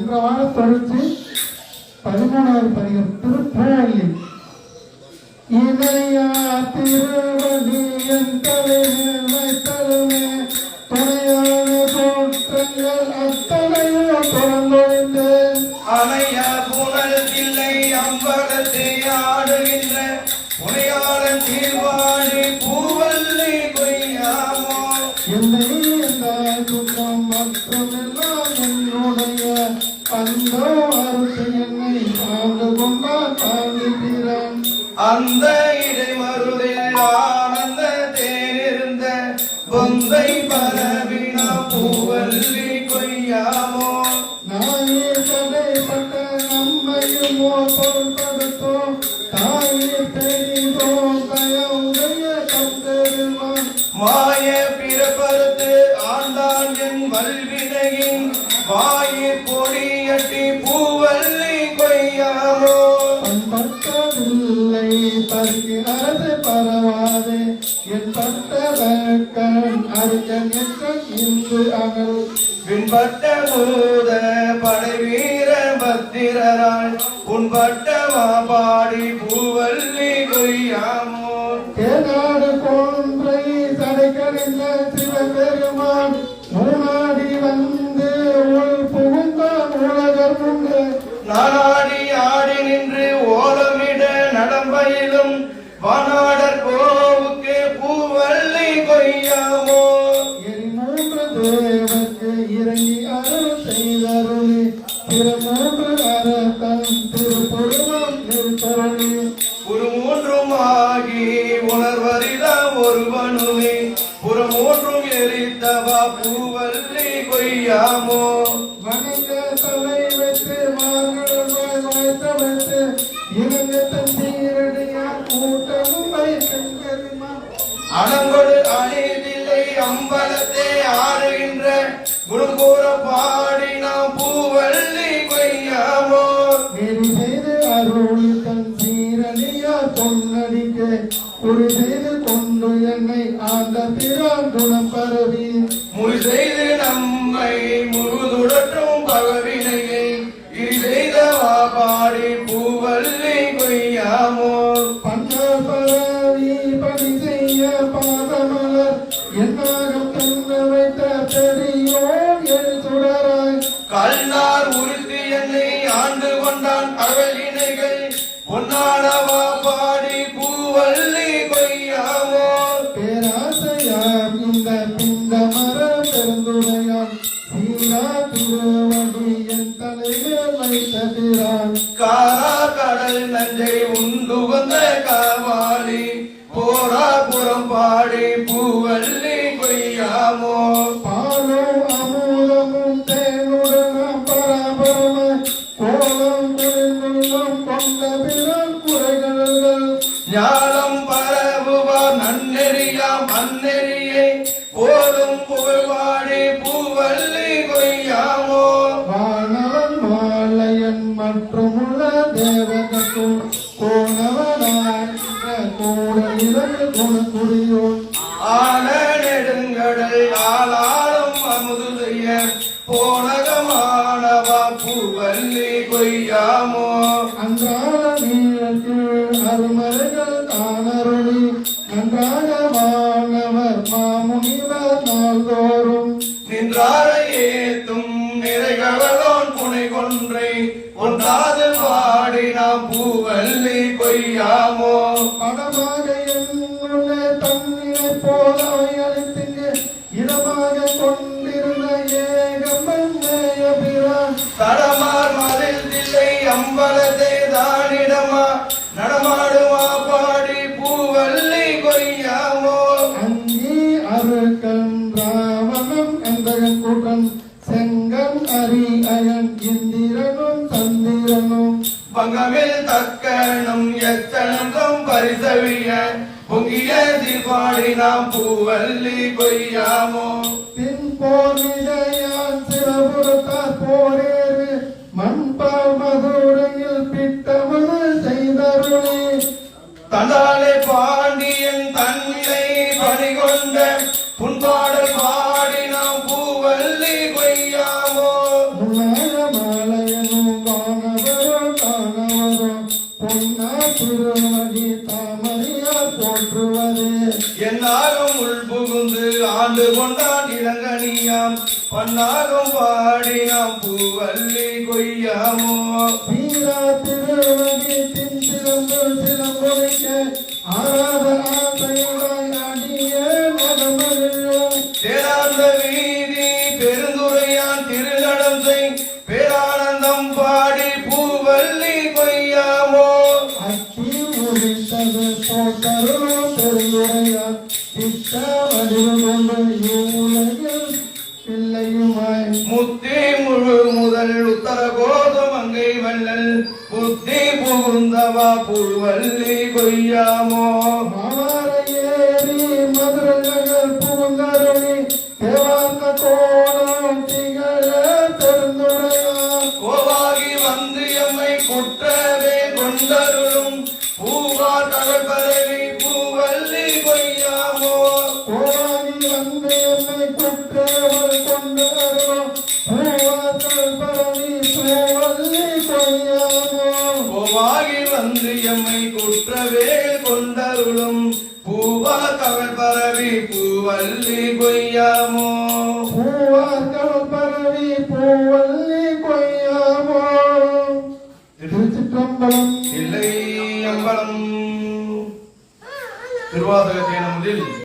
சென்ற வார தொடர்ச்சி 13வது பதிகம் திருப்பூவல்லி. இணையா திருவடி என் தலைமையில் வைத்தலுமே துணையான தோற்றங்கள் அத்தனையோ தொடர்ந்தொழிந்தேன். அணைய புனல் தில்லை அம்பலத்தை ஆடுகின்ற உனையாளன் தீர்வாடி பூவல்லி கொய்யாமோ. என்னை இந்த குற்றம் மற்றும் எல்லாம் என்னுடைய அந்த அறுத்து என்னை ஆண்டு கொண்டான் தாங்குகிறான். அந்த இடைமருதில் ஆனந்த தேனிருந்த பொந்தை பரவினா பூவல்லி கொய்யாமோ. நாயே தடைப்பட்ட நம்மையும் பொருட்படுத்தோ தாயே பெரிதோ தயவுடைய தந்தருவான். மாய பிறப்பறுத்து ஆண்டான் என் வல்வினையின் வாயு பொடியட்டி பூவல்லி கொய்யாமோ. பட்டதில்லை பருக்கு அரசு பரவாதே என் பட்டதற்கண் அறிஞன் என்ற இந்து அகல். பின்பட்ட பூத படை வீர பத்திரரால் உன்பட்ட பாடி பூவல்லி கொய்யாமோ. தேனாடு போன்றை சடைக்கணிந்த சிவபெருமான் மூணாடி வந்து உள் புகுந்தான் உலகர் உண்டு. நானாடி ஆடி நின்று ஓலமிட நடம்பயிலும் வானாடர் கோவுக்கு பூவல்லி கொய்யாமோ. மூன்று தேவர்க்கு இறங்கி அருள் செய்தருளி திருமூன்று அரசன் திருப்பொருளும் திருத்தருளி. புறமூன்றுமாகி உணர்வரிதாம் ஒருவனுமே புறமூன்றும் எரித்தவா பூவல்லி கொய்யாமோ. வணங்க தலை வைத்து மார்கழமாய் வாய்த்த வைத்து இவங்க தந்தீரடியார் கூட்டமும் வைத்தங்கரிமா. அணங்கொடு அணிதில்லை அம்பலத்தை ஆடுகின்ற குருகூர பாடி நாம் பூவல்லி கொய்யாமோ. நெறி செய்து அருள் தன் சீரடியார் பொன்னடிக்க குறி செய்து கொண்டு என்னை ஆண்ட பிறான் குணம் பரவி முறி செய்து நம்மை முழுதுடற்றும் பகவினையை இரு செய்தவா பாடி பூவல்லி கொய்யாமோ. பண்ண பரவி பணி செய்ய பாதமலர் என்னாகம் தங்க வைத்த பெரியோர் எழு சுடராய். கல்நார் உறுதி என்னை ஆண்டு கொண்டான் அகலினைகள் பொன்னாடவா பாடி பூவல்லி கொய்யாமோ. பேராசையாம் இந்த பிந்த மர பெருந்துரையான் சீரா திருவடி என் தலைவர் வைத்த பிரான். காரா கடல் நஞ்சை உண்டு வந்த காவாலி போரா புறம் பாடி பூவல்லி கொய்யாமோ. பாலும் அமுதமும் தேனுடனும் பராபரம கோலம் குளிர்ந்துள்ளம் கொண்ட பிறன் குறைகள். ஞானம் பரவுவார் நன்னெறியாம் அந்நெறியை போலும் புகழ்வாடி பூவல்லி கொய்யாமோ. வானவன் மாலையன் மற்றும் உள்ள தேவகத்தும் கோணவனாய் கூட இரண்டு குணக்குடியோன். ஆன நெடுங்கடல் ஆளாளும் அமுது செய்ய போனகமானவா பூவல்லி கொய்யாமோ. அன்றாட நீளத்தில் அருமறைகள் தானருளி நன்றாக வானவர் மாமுனிவர் நாள்தோறும் நின்றாரை ஏத்தும் நிறைகளோன் புனை கொன்றை ஒன்றாது பாடி நாம் பூவல்லி கொய்யாமோ. படமாக என்னுள்ளே தன்னிலை போல அளித்திங்கு இடமாக கொண்டிருந்த ஏகம்பன் பிரான். தடமார் மதில் தில்லை அம்பலத்தை தானிடமா நடமாடுமா பாடி பூவல்லி கொய்யாமோ. அங்கி அருக்கன் ராவணம் எந்தகன் கூட்டம் செங்கன் அரி அயன் இந்திரனும் சந்திரனும். பங்கமில் தக்கனும் எத்தனும் பரிசவிய பொங்கிய தீபாடி நாம் பூவல்லி கொய்யாமோ. பின் போர் விஜயான் சிவபுரத்தார் போரேறு மண்பால் மதுரையில் பிட்டமனு செய்தருளி. தந்தாலே பாண்டியன் தன்னிலை பணிகொண்ட புண்பாடல் பாடி நாம் பூவல்லி கொய்யாமோ. முன்னாக மாலை பொன்னா திருமணி தாமரையார் போற்றுவது என்னாலும் உள்புகுந்து ஆண்டு கொண்டான் இளங்கனியாம் பன்னாரும் பாடி நாம் பூவல்லி கொய்யாமோ சீரா திருமணி தின் சிலம்பு சிலம்பொழிக்க ஆராதனாதையுடாய் அடிய மகமகிழும் தேராந்த வீதி பெருந்துரையான் திருநடம் செய் பேரானந்தம் பாடி பூவல்லி கொய்யாமோ அக்கி உரித்தது போட்டருளும் பெருந்துரையார் திட்ட வடிவு கொண்டு இவ்வுலகில் பிள்ளையுமாய் முத்தி முழு முதல் உத்தர கோதமங்கை வள்ளல் புத்தி புகுந்தவா பூவல்லி கொய்யாமோ மாமரையேறி மதுரை நகர் புகுந்தருளி தேவார்த்த கோலம் திகழ பெருந்துரையார் கோவாகி வந்து எம்மை குற்றவே கொண்டருளும் பூவார் கடல் பரவி பூவல்லி கொய்யாமோ கோவாகி வந்து எம்மை குற்றவள் கொண்டருளும் பூவாத்தல் பரவி பூவல்லி கொய்யாமோ கோவாகி வந்து எம்மை குற்றவே கொண்டருளும் பூவா கவல் பரவி பூவல்லி கொய்யாமோ பூவார்கள் பரவி பூவல்லி கொய்யாமோ திருச்சிற்றம்பலம் இல்லை அம்பலம் திருவாசகத்தின் முதல்